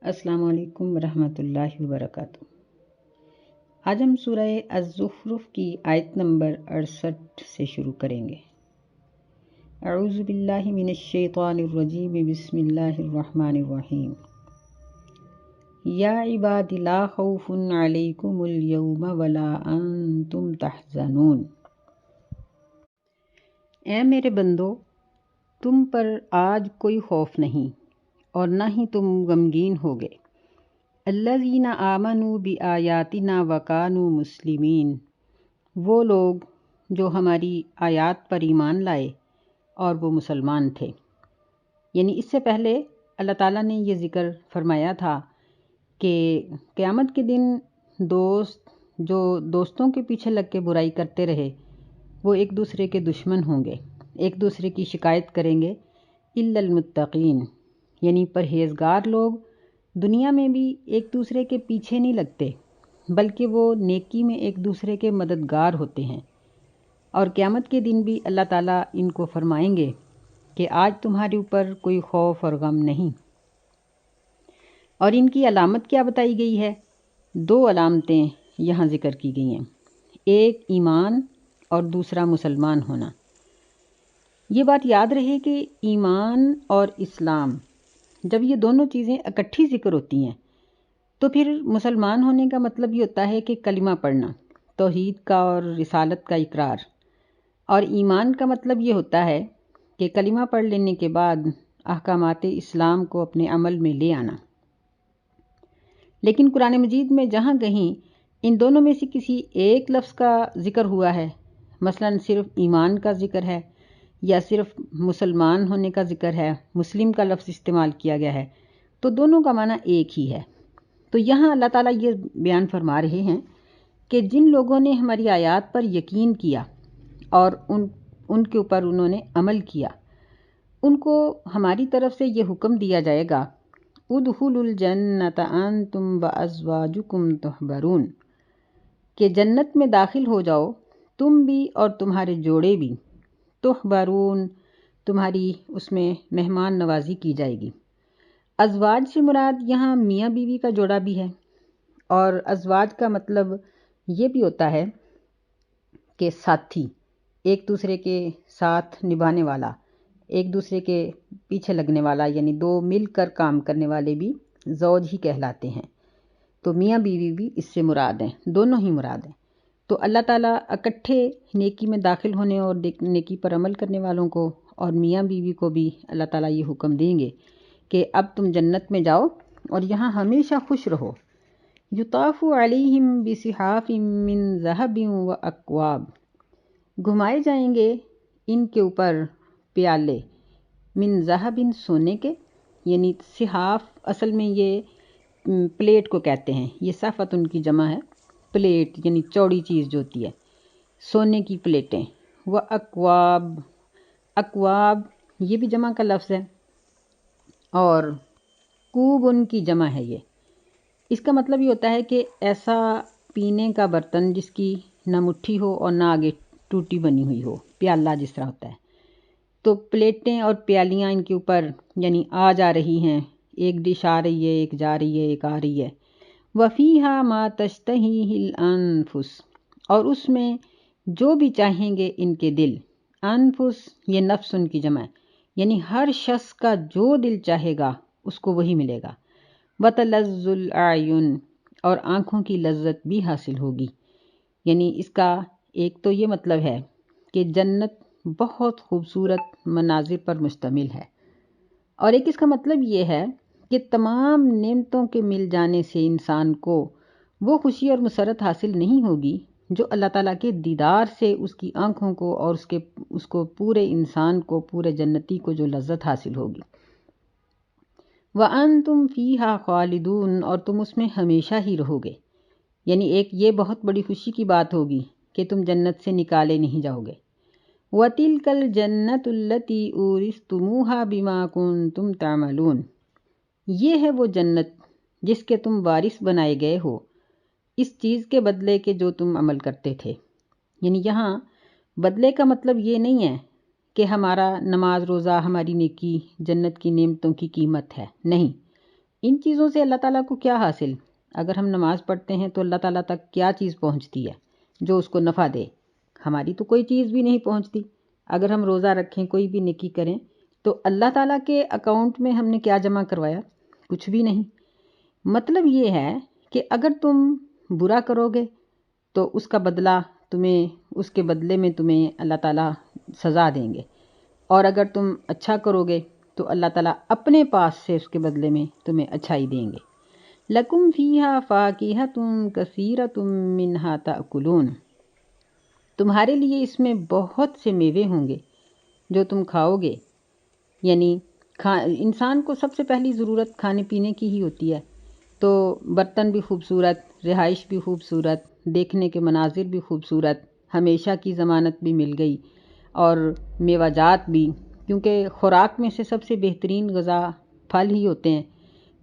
السلام علیکم ورحمۃ اللہ وبرکاتہ۔ آج ہم سورہ الزخرف کی آیت نمبر 68 سے شروع کریں گے۔ اعوذ باللہ من الشیطان الرجیم، بسم اللہ الرحمن الرحیم۔ یا عباد لا خوف علیکم اليوم ولا انتم تحزنون۔ اے میرے بندو، تم پر آج کوئی خوف نہیں اور نہ ہی تم غمگین ہوگے۔ الذین آمنوا بآیاتنا وکانوا مسلمین، وہ لوگ جو ہماری آیات پر ایمان لائے اور وہ مسلمان تھے۔ یعنی اس سے پہلے اللہ تعالیٰ نے یہ ذکر فرمایا تھا کہ قیامت کے دن جو دوستوں کے پیچھے لگ کے برائی کرتے رہے وہ ایک دوسرے کے دشمن ہوں گے، ایک دوسرے کی شکایت کریں گے۔ الا المتقین، یعنی پرہیزگار لوگ دنیا میں بھی ایک دوسرے کے پیچھے نہیں لگتے بلکہ وہ نیکی میں ایک دوسرے کے مددگار ہوتے ہیں۔ اور قیامت کے دن بھی اللہ تعالیٰ ان کو فرمائیں گے کہ آج تمہارے اوپر کوئی خوف اور غم نہیں۔ اور ان کی علامت کیا بتائی گئی ہے؟ 2 علامتیں یہاں ذکر کی گئی ہیں، ایک ایمان اور دوسرا مسلمان ہونا۔ یہ بات یاد رہے کہ ایمان اور اسلام جب یہ دونوں چیزیں اکٹھی ذکر ہوتی ہیں تو پھر مسلمان ہونے کا مطلب یہ ہوتا ہے کہ کلمہ پڑھنا، توحید کا اور رسالت کا اقرار، اور ایمان کا مطلب یہ ہوتا ہے کہ کلمہ پڑھ لینے کے بعد احکامات اسلام کو اپنے عمل میں لے آنا۔ لیکن قرآن مجید میں جہاں کہیں ان دونوں میں سے کسی ایک لفظ کا ذکر ہوا ہے، مثلا صرف ایمان کا ذکر ہے یا صرف مسلمان ہونے کا ذکر ہے، مسلم کا لفظ استعمال کیا گیا ہے، تو دونوں کا معنی ایک ہی ہے۔ تو یہاں اللہ تعالیٰ یہ بیان فرما رہے ہیں کہ جن لوگوں نے ہماری آیات پر یقین کیا اور ان کے اوپر انہوں نے عمل کیا، ان کو ہماری طرف سے یہ حکم دیا جائے گا، ادخلوا الجنۃ انتم وازواجکم تحبرون، کہ جنت میں داخل ہو جاؤ تم بھی اور تمہارے جوڑے بھی، تحبرون، تمہاری اس میں مہمان نوازی کی جائے گی۔ ازواج سے مراد یہاں میاں بیوی کا جوڑا بھی ہے، اور ازواج کا مطلب یہ بھی ہوتا ہے کہ ساتھی، ایک دوسرے کے ساتھ نبھانے والا، ایک دوسرے کے پیچھے لگنے والا، یعنی 2 مل کر کام کرنے والے بھی زوج ہی کہلاتے ہیں۔ تو میاں بیوی بھی اس سے مراد ہیں، دونوں ہی مراد ہیں۔ تو اللہ تعالیٰ اکٹھے نیکی میں داخل ہونے اور نیکی پر عمل کرنے والوں کو اور میاں بیوی کو بھی اللہ تعالیٰ یہ حکم دیں گے کہ اب تم جنت میں جاؤ اور یہاں ہمیشہ خوش رہو۔ یطاف علیہم بصحاف من ذہب واکواب، گھمائے جائیں گے ان کے اوپر پیالے، من ذہب، سونے کے، یعنی صحاف اصل میں یہ پلیٹ کو کہتے ہیں، یہ صحفت ان کی جمع ہے، پلیٹ یعنی چوڑی چیز جو ہوتی ہے، سونے کی پلیٹیں۔ واکواب، اکواب یہ بھی جمع کا لفظ ہے، اور کوب ان کی جمع ہے۔ یہ اس کا مطلب یہ ہوتا ہے کہ ایسا پینے کا برتن جس کی نہ مٹھی ہو اور نہ آگے ٹوٹی بنی ہوئی ہو، پیالہ جس طرح ہوتا ہے۔ تو پلیٹیں اور پیالیاں ان کے اوپر یعنی آ جا رہی ہیں، ایک ڈش آ رہی ہے، ایک جا رہی ہے، ایک آ رہی ہے۔ وَفِيهَا مَا تَشْتَهِيهِ الْأَنفُسُ، اور اس میں جو بھی چاہیں گے ان کے دل۔ انفس یہ نفس ان کی جمع ہے، یعنی ہر شخص کا جو دل چاہے گا اس کو وہی ملے گا۔ وَتَلَذُّ الْأَعْيُنُ، اور آنکھوں کی لذت بھی حاصل ہوگی۔ یعنی اس کا ایک تو یہ مطلب ہے کہ جنت بہت خوبصورت مناظر پر مشتمل ہے، اور ایک اس کا مطلب یہ ہے کہ تمام نعمتوں کے مل جانے سے انسان کو وہ خوشی اور مسرت حاصل نہیں ہوگی جو اللہ تعالیٰ کے دیدار سے اس کی آنکھوں کو اور اس کو پورے انسان کو، پورے جنتی کو جو لذت حاصل ہوگی۔ وَأَنْتُمْ فِيهَا خَالِدُونَ، اور تم اس میں ہمیشہ ہی رہو گے۔ یعنی ایک یہ بہت بڑی خوشی کی بات ہوگی کہ تم جنت سے نکالے نہیں جاؤ گے۔ وَتِلْكَ الْجَنَّةُ الَّتِي أُورِثْتُمُوهَا بِمَا كُنْتُمْ تَعْمَلُونَ، یہ ہے وہ جنت جس کے تم وارث بنائے گئے ہو اس چیز کے بدلے کے جو تم عمل کرتے تھے۔ یعنی یہاں بدلے کا مطلب یہ نہیں ہے کہ ہمارا نماز روزہ، ہماری نیکی جنت کی نعمتوں کی قیمت ہے، نہیں، ان چیزوں سے اللہ تعالیٰ کو کیا حاصل؟ اگر ہم نماز پڑھتے ہیں تو اللہ تعالیٰ تک کیا چیز پہنچتی ہے جو اس کو نفع دے؟ ہماری تو کوئی چیز بھی نہیں پہنچتی۔ اگر ہم روزہ رکھیں، کوئی بھی نیکی کریں، تو اللہ تعالیٰ کے اکاؤنٹ میں ہم نے کیا جمع کروایا؟ کچھ بھی نہیں۔ مطلب یہ ہے کہ اگر تم برا کرو گے تو اس کا بدلہ اس کے بدلے میں تمہیں اللہ تعالیٰ سزا دیں گے، اور اگر تم اچھا کرو گے تو اللہ تعالیٰ اپنے پاس سے اس کے بدلے میں تمہیں اچھائی دیں گے۔ لَكُمْ فِيهَا فَاكِهَةٌ كَثِيرَةٌ مِّنْهَا تَأْكُلُونَ، تمہارے لیے اس میں بہت سے میوے ہوں گے جو تم کھاؤ گے۔ یعنی انسان کو سب سے پہلی ضرورت کھانے پینے کی ہی ہوتی ہے، تو برتن بھی خوبصورت، رہائش بھی خوبصورت، دیکھنے کے مناظر بھی خوبصورت، ہمیشہ کی ضمانت بھی مل گئی، اور میوہ جات بھی، کیونکہ خوراک میں سے سب سے بہترین غذا پھل ہی ہوتے ہیں،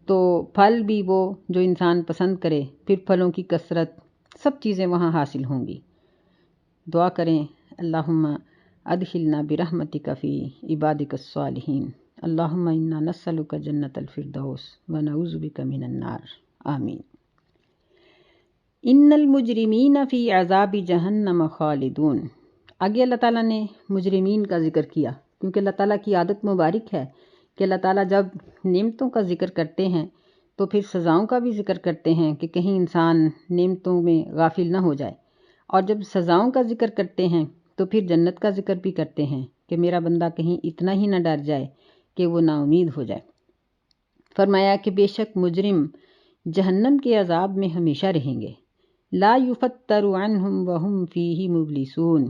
تو پھل بھی وہ جو انسان پسند کرے، پھر پھلوں کی کثرت، سب چیزیں وہاں حاصل ہوں گی۔ دعا کریں، اللہم ادخلنا برحمتک فی عبادک الصالحین، اللہم انا نسألک جنت الفردوس ونعوذ بک من النار، آمین۔ ان المجرمین فی عذاب جہنم خالدون، آگے اللہ تعالیٰ نے مجرمین کا ذکر کیا، کیونکہ اللہ تعالیٰ کی عادت مبارک ہے کہ اللہ تعالیٰ جب نعمتوں کا ذکر کرتے ہیں تو پھر سزاؤں کا بھی ذکر کرتے ہیں کہ کہیں انسان نعمتوں میں غافل نہ ہو جائے، اور جب سزاؤں کا ذکر کرتے ہیں تو پھر جنت کا ذکر بھی کرتے ہیں کہ میرا بندہ کہیں اتنا ہی نہ ڈر جائے کہ وہ نا امید ہو جائے۔ فرمایا کہ بے شک مجرم جہنم کے عذاب میں ہمیشہ رہیں گے، لا یفتر عنہم وہم فیہ مبلسون،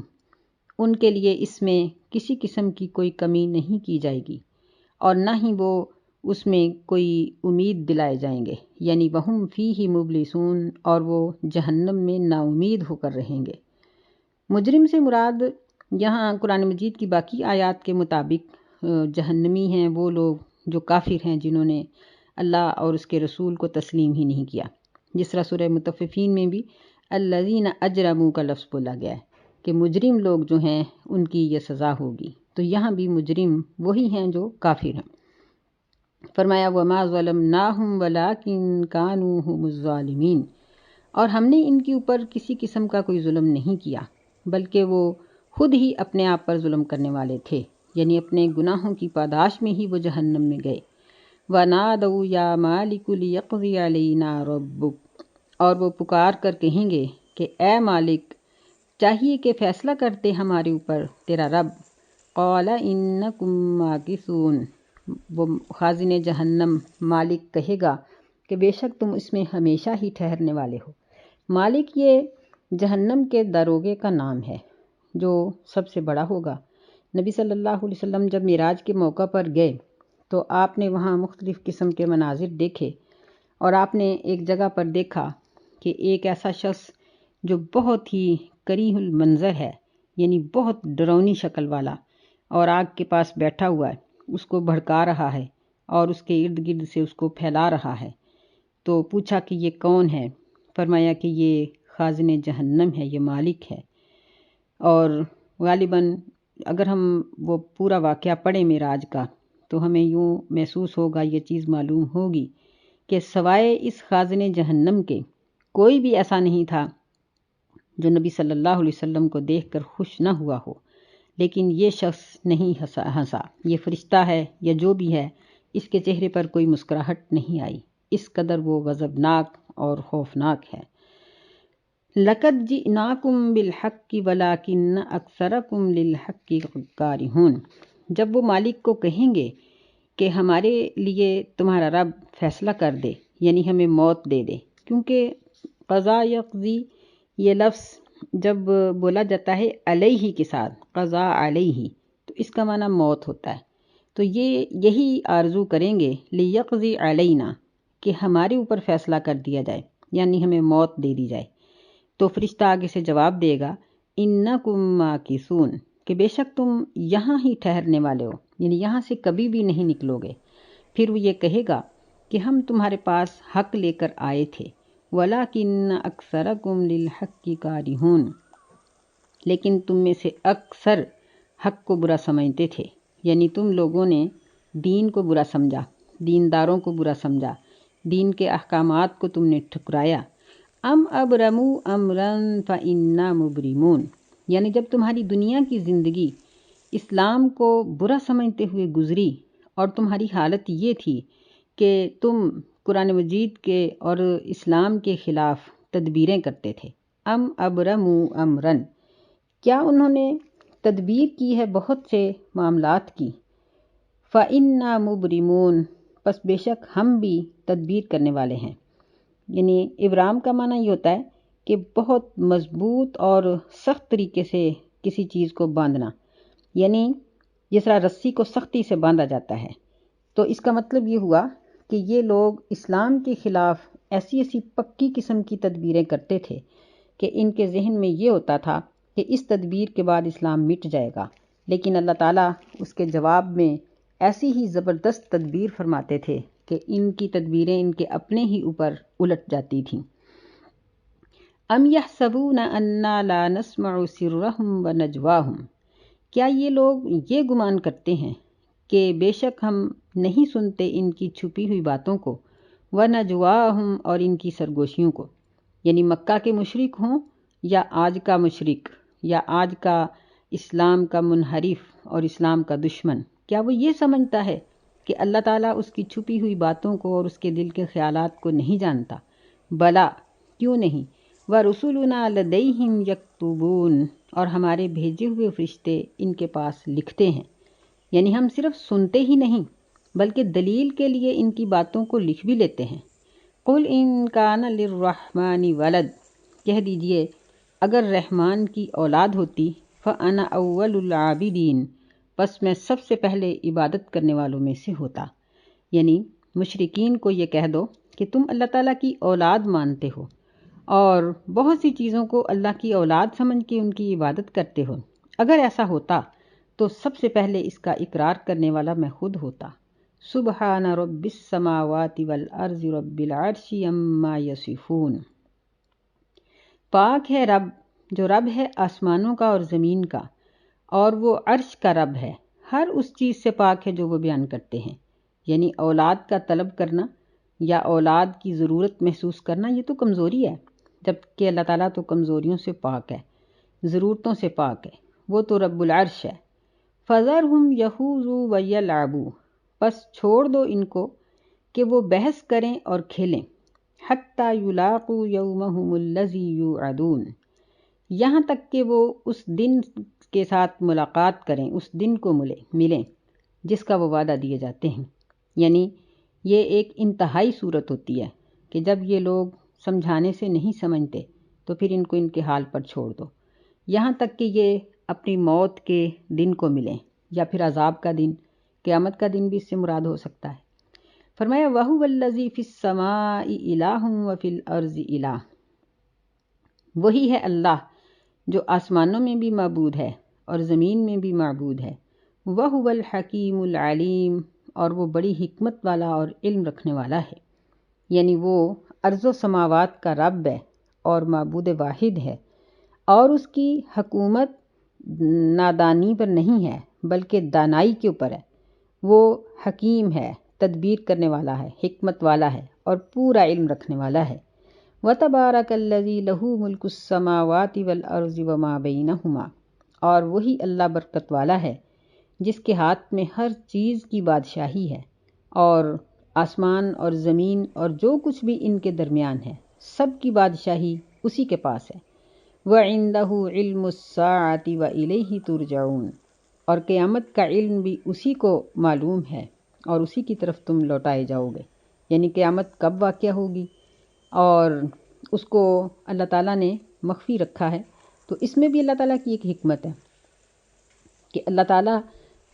ان کے لیے اس میں کسی قسم کی کوئی کمی نہیں کی جائے گی، اور نہ ہی وہ اس میں کوئی امید دلائے جائیں گے، یعنی وہم فیہ مبلسون، اور وہ جہنم میں نا امید ہو کر رہیں گے۔ مجرم سے مراد یہاں قرآن مجید کی باقی آیات کے مطابق جہنمی ہیں وہ لوگ جو کافر ہیں، جنہوں نے اللہ اور اس کے رسول کو تسلیم ہی نہیں کیا، جس طرح سورہ مطففین میں بھی الذین اجرموا کا لفظ بولا گیا ہے کہ مجرم لوگ جو ہیں ان کی یہ سزا ہوگی، تو یہاں بھی مجرم وہی ہیں جو کافر ہیں۔ فرمایا وما ظلمناہم ولکن کانوا ھم الظالمین، اور ہم نے ان کے اوپر کسی قسم کا کوئی ظلم نہیں کیا، بلکہ وہ خود ہی اپنے آپ پر ظلم کرنے والے تھے، یعنی اپنے گناہوں کی پاداش میں ہی وہ جہنم میں گئے۔ وَنَادَوْا يَا مَالِكُ لِيَقْضِيَ عَلَيْنَا رَبُّكَ، اور وہ پکار کر کہیں گے کہ اے مالک، چاہیے کہ فیصلہ کرتے ہمارے اوپر تیرا رب۔ قَالَ إِنَّكُمْ مَاكِثُونَ، وہ خازن جہنم مالک کہے گا کہ بے شک تم اس میں ہمیشہ ہی ٹھہرنے والے ہو۔ مالک یہ جہنم کے داروغے کا نام ہے جو سب سے بڑا ہوگا۔ نبی صلی اللہ علیہ وسلم جب معراج کے موقع پر گئے تو آپ نے وہاں مختلف قسم کے مناظر دیکھے، اور آپ نے ایک جگہ پر دیکھا کہ ایک ایسا شخص جو بہت ہی کریہ المنظر ہے، یعنی بہت ڈرونی شکل والا، اور آگ کے پاس بیٹھا ہوا ہے، اس کو بھڑکا رہا ہے اور اس کے ارد گرد سے اس کو پھیلا رہا ہے۔ تو پوچھا کہ یہ کون ہے؟ فرمایا کہ یہ خازن جہنم ہے، یہ مالک ہے۔ اور غالباً اگر ہم وہ پورا واقعہ پڑھیں معراج کا تو ہمیں یوں محسوس ہوگا، یہ چیز معلوم ہوگی کہ سوائے اس خازن جہنم کے کوئی بھی ایسا نہیں تھا جو نبی صلی اللہ علیہ وسلم کو دیکھ کر خوش نہ ہوا ہو، لیکن یہ شخص نہیں ہنسا، یہ فرشتہ ہے یا جو بھی ہے، اس کے چہرے پر کوئی مسکراہٹ نہیں آئی، اس قدر وہ غضبناک اور خوفناک ہے۔ لَقَدْ جِئْنَاكُمْ بِالْحَقِّ وَلَٰكِنَّ أَكْثَرَكُمْ لِلْحَقِّ كَارِهُونَ، جب وہ مالک کو کہیں گے کہ ہمارے لیے تمہارا رب فیصلہ کر دے، یعنی ہمیں موت دے دے، کیونکہ قضا یقضی یہ لفظ جب بولا جاتا ہے علیہ کے ساتھ، قضا علیہ، تو اس کا معنی موت ہوتا ہے، تو یہی آرزو کریں گے لیقضی علینا، کہ ہمارے اوپر فیصلہ کر دیا جائے، یعنی ہمیں موت دے دی جائے۔ تو فرشتہ آگے سے جواب دے گا انکم ماکثون، کہ بے شک تم یہاں ہی ٹھہرنے والے ہو، یعنی یہاں سے کبھی بھی نہیں نکلو گے۔ پھر وہ یہ کہے گا کہ ہم تمہارے پاس حق لے کر آئے تھے، وَلَٰكِنَّ أَكْثَرَكُمْ لِلْحَقِّ كَارِهُونَ، لیکن تم میں سے اکثر حق کو برا سمجھتے تھے، یعنی تم لوگوں نے دین کو برا سمجھا، دینداروں کو برا سمجھا، دین کے احکامات کو تم نے ٹھکرایا۔ ام ابرموا امرا فانا مبرمون، یعنی جب تمہاری دنیا کی زندگی اسلام کو برا سمجھتے ہوئے گزری اور تمہاری حالت یہ تھی کہ تم قرآن مجید کے اور اسلام کے خلاف تدبیریں کرتے تھے۔ ام ابرموا امرن، کیا انہوں نے تدبیر کی ہے بہت سے معاملات کی۔ فَإِنَّا مُبْرِمُونَ، پس بے شک ہم بھی تدبیر کرنے والے ہیں۔ یعنی ابرام کا معنی یہ ہوتا ہے کہ بہت مضبوط اور سخت طریقے سے کسی چیز کو باندھنا، یعنی جس طرح رسی کو سختی سے باندھا جاتا ہے۔ تو اس کا مطلب یہ ہوا کہ یہ لوگ اسلام کے خلاف ایسی ایسی پکی قسم کی تدبیریں کرتے تھے کہ ان کے ذہن میں یہ ہوتا تھا کہ اس تدبیر کے بعد اسلام مٹ جائے گا، لیکن اللہ تعالیٰ اس کے جواب میں ایسی ہی زبردست تدبیر فرماتے تھے کہ ان کی تدبیریں ان کے اپنے ہی اوپر الٹ جاتی تھیں۔ ام یحسبون انا لا نسمع سرهم ونجواهم، کیا یہ لوگ یہ گمان کرتے ہیں کہ بے شک ہم نہیں سنتے ان کی چھپی ہوئی باتوں کو، ونجواهم، اور ان کی سرگوشیوں کو، یعنی مکہ کے مشرک ہوں یا آج کا مشرک یا آج کا اسلام کا منحرف اور اسلام کا دشمن، کیا وہ یہ سمجھتا ہے کہ اللہ تعالیٰ اس کی چھپی ہوئی باتوں کو اور اس کے دل کے خیالات کو نہیں جانتا؟ بلا، کیوں نہیں، وَرُسُلُنَا لَدَيْهِمْ يَكْتُبُونَ، اور ہمارے بھیجے ہوئے فرشتے ان کے پاس لکھتے ہیں۔ یعنی ہم صرف سنتے ہی نہیں بلکہ دلیل کے لیے ان کی باتوں کو لکھ بھی لیتے ہیں۔ قُلْ إِن كَانَ لِلرَّحْمَنِ وَلَدٌ، کہہ دیجئے اگر رحمان کی اولاد ہوتی، فَأَنَا أَوَّلُ الْعَابِدِينَ، پس میں سب سے پہلے عبادت کرنے والوں میں سے ہوتا۔ یعنی مشرکین کو یہ کہہ دو کہ تم اللہ تعالیٰ کی اولاد مانتے ہو اور بہت سی چیزوں کو اللہ کی اولاد سمجھ کے ان کی عبادت کرتے ہو، اگر ایسا ہوتا تو سب سے پہلے اس کا اقرار کرنے والا میں خود ہوتا۔ سبحان رب السماوات والارض رب العرش عما یصفون، پاک ہے رب، جو رب ہے آسمانوں کا اور زمین کا، اور وہ عرش کا رب ہے، ہر اس چیز سے پاک ہے جو وہ بیان کرتے ہیں۔ یعنی اولاد کا طلب کرنا یا اولاد کی ضرورت محسوس کرنا یہ تو کمزوری ہے، جبکہ اللہ تعالیٰ تو کمزوریوں سے پاک ہے، ضرورتوں سے پاک ہے، وہ تو رب العرش ہے۔ فَذَرْهُمْ يَخُوضُوا وَيَلْعَبُوا، پس چھوڑ دو ان کو کہ وہ بحث کریں اور کھیلیں، حَتَّى يُلَاقُوا يَوْمَهُمُ الَّذِي يُوعَدُونَ، یہاں تک کہ وہ اس دن کے ساتھ ملاقات کریں، اس دن کو ملیں جس کا وہ وعدہ دیے جاتے ہیں۔ یعنی یہ ایک انتہائی صورت ہوتی ہے کہ جب یہ لوگ سمجھانے سے نہیں سمجھتے تو پھر ان کو ان کے حال پر چھوڑ دو، یہاں تک کہ یہ اپنی موت کے دن کو ملیں، یا پھر عذاب کا دن، قیامت کا دن بھی اس سے مراد ہو سکتا ہے۔ فرمایا وَهُوَ الَّذِي فِي السَّمَاءِ إِلَٰهٌ وَفِي الْأَرْضِ إِلَٰهٌ، وہی ہے اللہ جو آسمانوں میں بھی معبود ہے اور زمین میں بھی معبود ہے۔ وَهُوَ الْحَكِيمُ الْعَلِيمُ، اور وہ بڑی حکمت والا اور علم رکھنے والا ہے۔ یعنی وہ ارض و سماوات کا رب ہے اور معبود واحد ہے، اور اس کی حکومت نادانی پر نہیں ہے بلکہ دانائی کے اوپر ہے۔ وہ حکیم ہے، تدبیر کرنے والا ہے، حکمت والا ہے اور پورا علم رکھنے والا ہے۔ وَتَبَارَكَ الَّذِي لَهُ مُلْكُ السَّمَاوَاتِ وَالْأَرْضِ وَمَا بَيْنَهُمَا، اور وہی اللہ برکت والا ہے جس کے ہاتھ میں ہر چیز کی بادشاہی ہے، اور آسمان اور زمین اور جو کچھ بھی ان کے درمیان ہے سب کی بادشاہی اسی کے پاس ہے۔ وَعِندَهُ عِلْمُ السَّاعَةِ وَإِلَيْهِ تُرْجَعُونَ، اور قیامت کا علم بھی اسی کو معلوم ہے اور اسی کی طرف تم لوٹائے جاؤ گے۔ یعنی قیامت کب واقع ہوگی اور اس کو اللہ تعالیٰ نے مخفی رکھا ہے، تو اس میں بھی اللہ تعالیٰ کی ایک حکمت ہے کہ اللہ تعالیٰ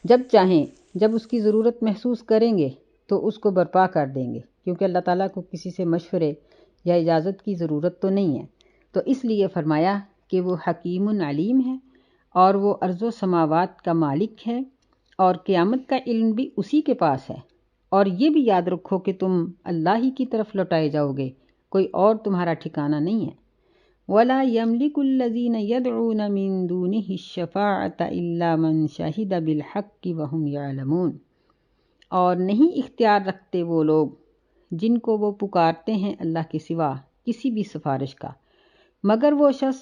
جب چاہیں، جب اس کی ضرورت محسوس کریں گے تو اس کو برپا کر دیں گے، کیونکہ اللہ تعالیٰ کو کسی سے مشورے یا اجازت کی ضرورت تو نہیں ہے۔ تو اس لیے فرمایا کہ وہ حکیم علیم ہے اور وہ ارض و سماوات کا مالک ہے، اور قیامت کا علم بھی اسی کے پاس ہے۔ اور یہ بھی یاد رکھو کہ تم اللہ ہی کی طرف لوٹائے جاؤ گے، کوئی اور تمہارا ٹھکانہ نہیں ہے۔ وَلَا يَمْلِكُ الَّذِينَ يَدْعُونَ مِن دُونِهِ الشَّفَاعَةَ إِلَّا مَن شَهِدَ بِالْحَقِّ وَهُمْ يَعْلَمُونَ، اور نہیں اختیار رکھتے وہ لوگ جن کو وہ پکارتے ہیں اللہ کے سوا کسی بھی سفارش کا، مگر وہ شخص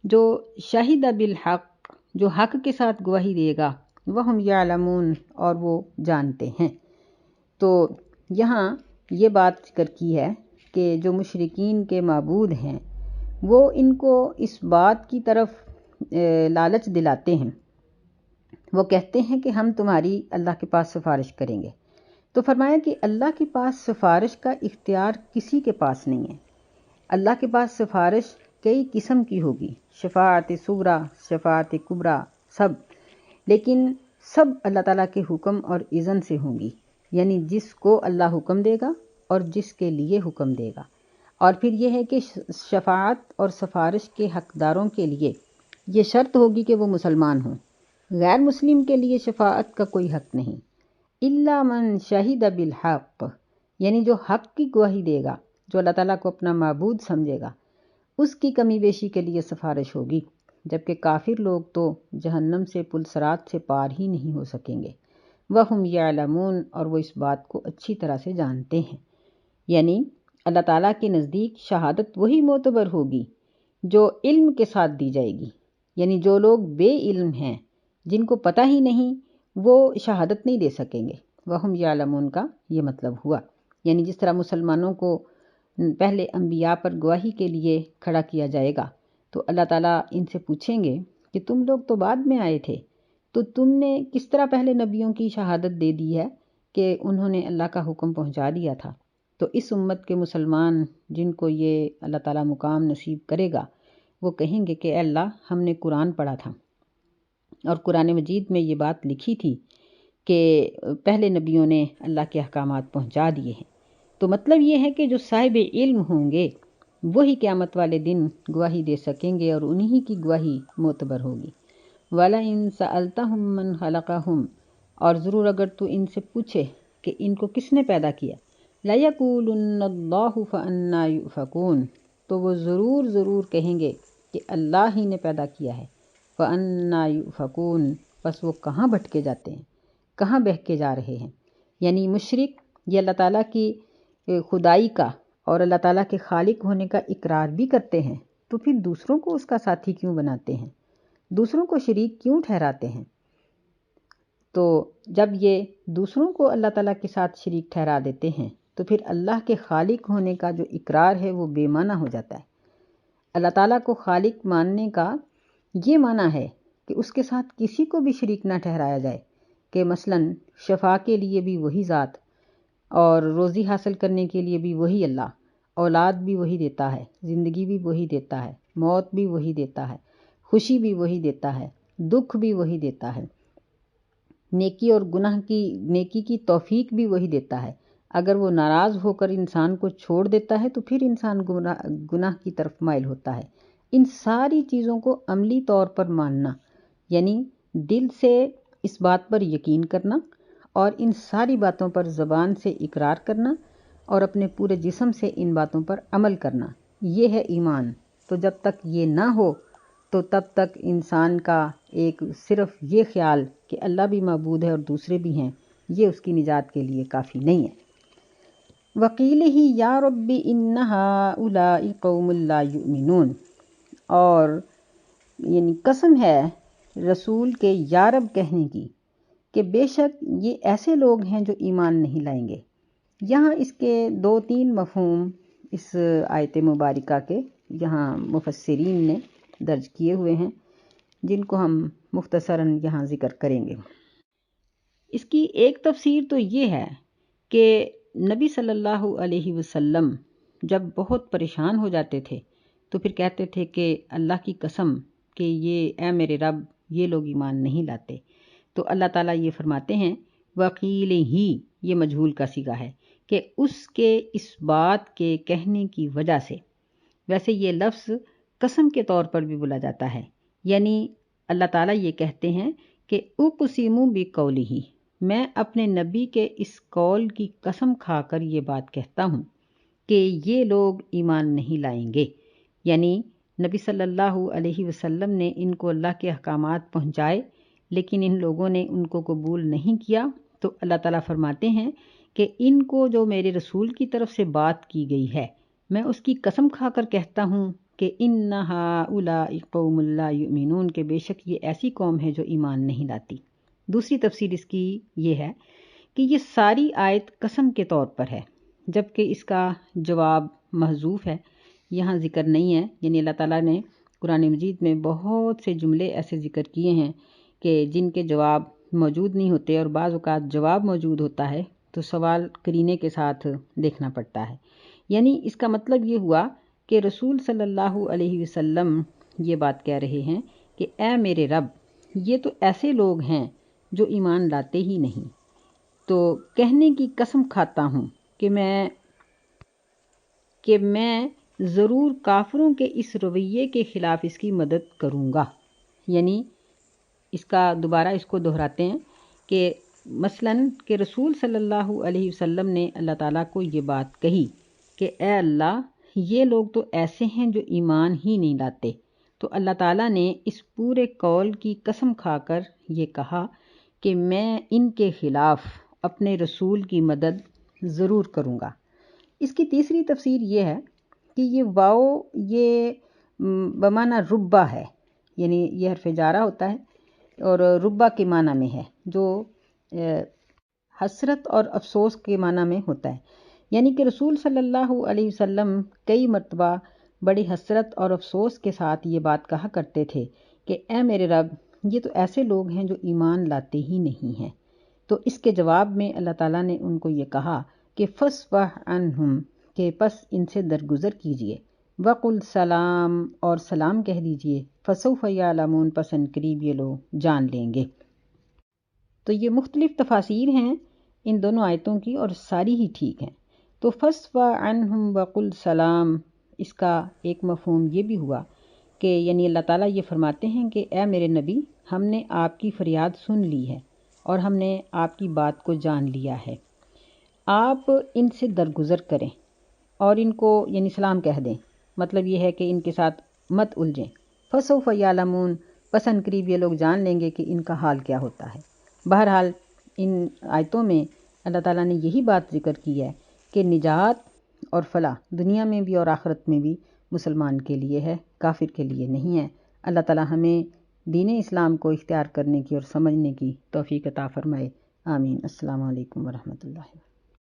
جو شہد بالحق، جو حق کے ساتھ گواہی دے گا، وہم یعلمون، اور وہ جانتے ہیں۔ تو یہاں یہ بات ذکر کی ہے کہ جو مشرکین کے معبود ہیں وہ ان کو اس بات کی طرف لالچ دلاتے ہیں، وہ کہتے ہیں کہ ہم تمہاری اللہ کے پاس سفارش کریں گے۔ تو فرمایا کہ اللہ کے پاس سفارش کا اختیار کسی کے پاس نہیں ہے۔ اللہ کے پاس سفارش کئی قسم کی ہوگی، شفاعت صغریٰ، شفاعت کبریٰ، سب، لیکن سب اللہ تعالیٰ کے حکم اور اذن سے ہوں گی، یعنی جس کو اللہ حکم دے گا اور جس کے لیے حکم دے گا۔ اور پھر یہ ہے کہ شفاعت اور سفارش کے حقداروں کے لیے یہ شرط ہوگی کہ وہ مسلمان ہوں، غیر مسلم کے لیے شفاعت کا کوئی حق نہیں۔ الا من شہد بالحق، یعنی جو حق کی گواہی دے گا، جو اللہ تعالیٰ کو اپنا معبود سمجھے گا، اس کی کمی بیشی کے لیے سفارش ہوگی، جبکہ کافر لوگ تو جہنم سے پل صراط سے پار ہی نہیں ہو سکیں گے۔ وَهُمْ يَعْلَمُونَ، اور وہ اس بات کو اچھی طرح سے جانتے ہیں۔ یعنی اللہ تعالیٰ کے نزدیک شہادت وہی معتبر ہوگی جو علم کے ساتھ دی جائے گی، یعنی جو لوگ بے علم ہیں، جن کو پتہ ہی نہیں، وہ شہادت نہیں دے سکیں گے۔ وَهُمْ يَعْلَمُونَ کا یہ مطلب ہوا، یعنی جس طرح مسلمانوں کو پہلے انبیاء پر گواہی کے لیے کھڑا کیا جائے گا، تو اللہ تعالیٰ ان سے پوچھیں گے کہ تم لوگ تو بعد میں آئے تھے، تو تم نے کس طرح پہلے نبیوں کی شہادت دے دی ہے کہ انہوں نے اللہ کا حکم پہنچا دیا تھا؟ تو اس امت کے مسلمان جن کو یہ اللہ تعالیٰ مقام نصیب کرے گا، وہ کہیں گے کہ اے اللہ، ہم نے قرآن پڑھا تھا اور قرآن مجید میں یہ بات لکھی تھی کہ پہلے نبیوں نے اللہ کے احکامات پہنچا دیے ہیں۔ تو مطلب یہ ہے کہ جو صاحب علم ہوں گے وہی قیامت والے دن گواہی دے سکیں گے اور انہی کی گواہی معتبر ہوگی۔ وَلَئِن سَأَلْتَهُم مَّنْ خَلَقَهُمْ، اور ضرور اگر تو ان سے پوچھے کہ ان کو کس نے پیدا کیا، لَيَقُولُنَّ اللَّهُ فَأَنَّىٰ يُؤْفَكُونَ، تو وہ ضرور کہیں گے کہ اللہ ہی نے پیدا کیا ہے۔ فَأَنَّىٰ يُؤْفَكُونَ، بس وہ کہاں بھٹکے جاتے ہیں، کہاں بہکے جا رہے ہیں۔ یعنی مشرک یہ اللہ تعالیٰ کی خدائی کا اور اللہ تعالیٰ کے خالق ہونے کا اقرار بھی کرتے ہیں، تو پھر دوسروں کو اس کا ساتھی کیوں بناتے ہیں، دوسروں کو شریک کیوں ٹھہراتے ہیں؟ تو جب یہ دوسروں کو اللہ تعالیٰ کے ساتھ شریک ٹھہرا دیتے ہیں تو پھر اللہ کے خالق ہونے کا جو اقرار ہے وہ بے معنی ہو جاتا ہے۔ اللہ تعالیٰ کو خالق ماننے کا یہ معنی ہے کہ اس کے ساتھ کسی کو بھی شریک نہ ٹھہرایا جائے، کہ مثلاً شفا کے لیے بھی وہی ذات، اور روزی حاصل کرنے کے لیے بھی وہی اللہ، اولاد بھی وہی دیتا ہے، زندگی بھی وہی دیتا ہے، موت بھی وہی دیتا ہے، خوشی بھی وہی دیتا ہے، دکھ بھی وہی دیتا ہے، نیکی اور نیکی کی توفیق بھی وہی دیتا ہے۔ اگر وہ ناراض ہو کر انسان کو چھوڑ دیتا ہے تو پھر انسان گناہ کی طرف مائل ہوتا ہے۔ ان ساری چیزوں کو عملی طور پر ماننا، یعنی دل سے اس بات پر یقین کرنا اور ان ساری باتوں پر زبان سے اقرار کرنا اور اپنے پورے جسم سے ان باتوں پر عمل کرنا، یہ ہے ایمان۔ تو جب تک یہ نہ ہو تو تب تک انسان کا ایک صرف یہ خیال کہ اللہ بھی معبود ہے اور دوسرے بھی ہیں، یہ اس کی نجات کے لیے کافی نہیں ہے۔ وَقِيلِهِ يَا رَبِّ إِنَّ هَٰؤُلَاءِ قَوْمٌ لَّا يُؤْمِنُونَ، اور یعنی قسم ہے رسول کے یا رب کہنے کی کہ بے شک یہ ایسے لوگ ہیں جو ایمان نہیں لائیں گے۔ یہاں اس کے 2-3 مفہوم اس آیت مبارکہ کے یہاں مفسرین نے درج کیے ہوئے ہیں، جن کو ہم مختصراً یہاں ذکر کریں گے۔ اس کی ایک تفسیر تو یہ ہے کہ نبی صلی اللہ علیہ وسلم جب بہت پریشان ہو جاتے تھے تو پھر کہتے تھے کہ اللہ کی قسم کہ یہ اے میرے رب، یہ لوگ ایمان نہیں لاتے۔ تو اللہ تعالیٰ یہ فرماتے ہیں وکیل ہی، یہ مجہول کا صیغہ ہے کہ اس کے اس بات کے کہنے کی وجہ سے، ویسے یہ لفظ قسم کے طور پر بھی بولا جاتا ہے، یعنی اللہ تعالیٰ یہ کہتے ہیں کہ اقسم بقولہ، میں اپنے نبی کے اس قول کی قسم کھا کر یہ بات کہتا ہوں کہ یہ لوگ ایمان نہیں لائیں گے۔ یعنی نبی صلی اللہ علیہ وسلم نے ان کو اللہ کے احکامات پہنچائے، لیکن ان لوگوں نے ان کو قبول نہیں کیا، تو اللہ تعالیٰ فرماتے ہیں کہ ان کو جو میرے رسول کی طرف سے بات کی گئی ہے میں اس کی قسم کھا کر کہتا ہوں کہ ان ہؤلاء قوم لا یؤمنون، کہ بے شک یہ ایسی قوم ہے جو ایمان نہیں لاتی۔ دوسری تفسیر اس کی یہ ہے کہ یہ ساری آیت قسم کے طور پر ہے، جبکہ اس کا جواب محذوف ہے، یہاں ذکر نہیں ہے۔ یعنی اللہ تعالیٰ نے قرآن مجید میں بہت سے جملے ایسے ذکر کیے ہیں کہ جن کے جواب موجود نہیں ہوتے، اور بعض اوقات جواب موجود ہوتا ہے تو سوال قرینے کے ساتھ دیکھنا پڑتا ہے۔ یعنی اس کا مطلب یہ ہوا کہ رسول صلی اللہ علیہ وسلم یہ بات کہہ رہے ہیں کہ اے میرے رب، یہ تو ایسے لوگ ہیں جو ایمان لاتے ہی نہیں، تو کہنے کی قسم کھاتا ہوں کہ میں ضرور کافروں کے اس رویے کے خلاف اس کی مدد کروں گا۔ یعنی اس کا دوبارہ اس کو دہراتے ہیں کہ مثلاً کہ رسول صلی اللہ علیہ وسلم نے اللہ تعالیٰ کو یہ بات کہی کہ اے اللہ، یہ لوگ تو ایسے ہیں جو ایمان ہی نہیں لاتے، تو اللہ تعالیٰ نے اس پورے قول کی قسم کھا کر یہ کہا کہ میں ان کے خلاف اپنے رسول کی مدد ضرور کروں گا۔ اس کی تیسری تفسیر یہ ہے کہ یہ واو یہ بمعنی ربا ہے، یعنی یہ حرف جارہ ہوتا ہے اور ربا کے معنی میں ہے، جو حسرت اور افسوس کے معنی میں ہوتا ہے۔ یعنی کہ رسول صلی اللہ علیہ وسلم کئی مرتبہ بڑی حسرت اور افسوس کے ساتھ یہ بات کہا کرتے تھے کہ اے میرے رب، یہ تو ایسے لوگ ہیں جو ایمان لاتے ہی نہیں ہیں۔ تو اس کے جواب میں اللہ تعالیٰ نے ان کو یہ کہا کہ فَاصْفَحْ عَنْهُمْ، کہ پس ان سے درگزر کیجئے، وَقُلْ سلام، اور سلام کہہ دیجئے، فَسَوْفَ يَعْلَمُونَ، پس ان قریب یہ لوگ جان لیں گے۔ تو یہ مختلف تفاسیر ہیں ان دونوں آیتوں کی اور ساری ہی ٹھیک ہیں۔ تو فَاصْفَحْ عَنْهُمْ وَقُلْ سلام، اس کا ایک مفہوم یہ بھی ہوا کہ یعنی اللہ تعالیٰ یہ فرماتے ہیں کہ اے میرے نبی، ہم نے آپ کی فریاد سن لی ہے اور ہم نے آپ کی بات کو جان لیا ہے، آپ ان سے درگزر کریں اور ان کو یعنی سلام کہہ دیں۔ مطلب یہ ہے کہ ان کے ساتھ مت الجھیں۔ فَسَوْفَ يَعْلَمُونَ، پس ان قریب یہ لوگ جان لیں گے کہ ان کا حال کیا ہوتا ہے۔ بہرحال ان آیتوں میں اللہ تعالیٰ نے یہی بات ذکر کی ہے کہ نجات اور فلاح دنیا میں بھی اور آخرت میں بھی مسلمان کے لیے ہے، کافر کے لیے نہیں ہے۔ اللہ تعالیٰ ہمیں دین اسلام کو اختیار کرنے کی اور سمجھنے کی توفیق عطا فرمائے، آمین۔ السلام علیکم ورحمۃ اللہ۔